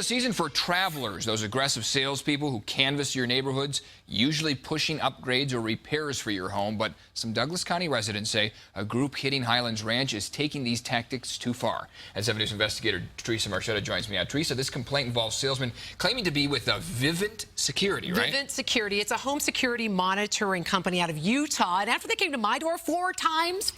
the season for travelers, those aggressive salespeople who canvass your neighborhoods, usually pushing upgrades or repairs for your home. But some Douglas County residents say a group hitting Highlands Ranch is taking these tactics too far. And 7 News investigator Teresa Marchetta joins me now. Teresa, this complaint involves salesmen claiming to be with Vivint Security, right? Vivint Security. It's a home security monitoring company out of Utah. And after they came to my door 4 times,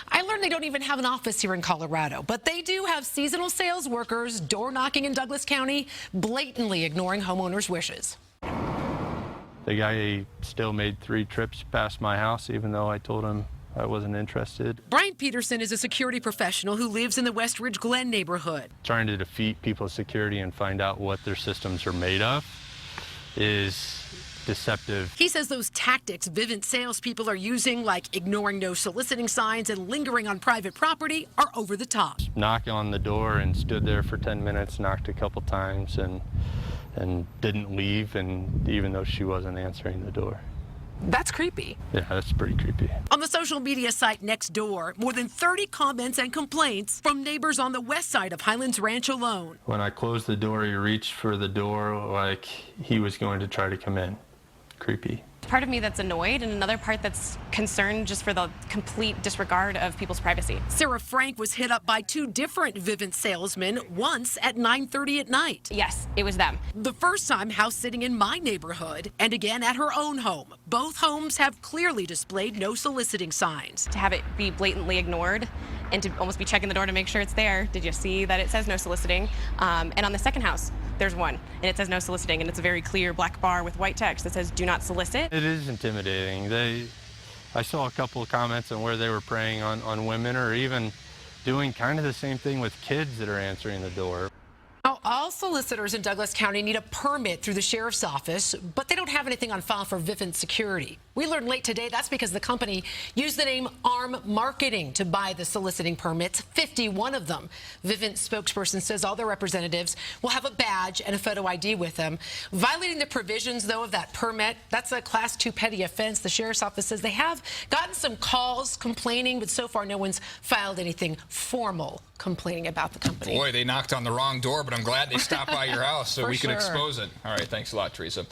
I learned they don't even have an office here in Colorado. But they do have seasonal sales workers door knocking in Douglas County, blatantly ignoring homeowners' wishes. The guy still made 3 trips past my house, even though I told him I wasn't interested. Brian Peterson is a security professional who lives in the West Ridge Glen neighborhood. Trying to defeat people's security and find out what their systems are made of is deceptive. He says those tactics Vivint salespeople are using, like ignoring no soliciting signs and lingering on private property, are over the top. Knocked on the door and stood there for 10 minutes, knocked a couple times and didn't leave, and even though she wasn't answering the door. That's creepy. Yeah, that's pretty creepy. On the social media site Nextdoor, more than 30 comments and complaints from neighbors on the west side of Highlands Ranch alone. When I closed the door, he reached for the door like he was going to try to come in. Creepy. Part of me that's annoyed, and another part that's concerned just for the complete disregard of people's privacy. Sarah Frank was hit up by 2 different Vivint salesmen, once at 9:30 at night. Yes, it was them. The first time house sitting in my neighborhood, and again at her own home. Both homes have clearly displayed no soliciting signs. To have it be blatantly ignored and to almost be checking the door to make sure it's there. Did you see that it says no soliciting? And on the second house, there's one, and it says no soliciting, and it's a very clear black bar with white text that says do not solicit. It is intimidating. I saw a couple of comments on where they were preying on women, or even doing kind of the same thing with kids that are answering the door. Now, all solicitors in Douglas County need a permit through the sheriff's office, but they don't have anything on file for Vivint Security. We learned late today that's because the company used the name ARM Marketing to buy the soliciting permits, 51 of them. Vivint spokesperson says all their representatives will have a badge and a photo ID with them. Violating the provisions, though, of that permit, that's a Class 2 petty offense. The sheriff's office says they have gotten some calls complaining, but so far no one's filed anything formal complaining about the company. Boy, they knocked on the wrong door, but I'm glad they stopped by your house so we could sure. expose it. All right, thanks a lot, Teresa.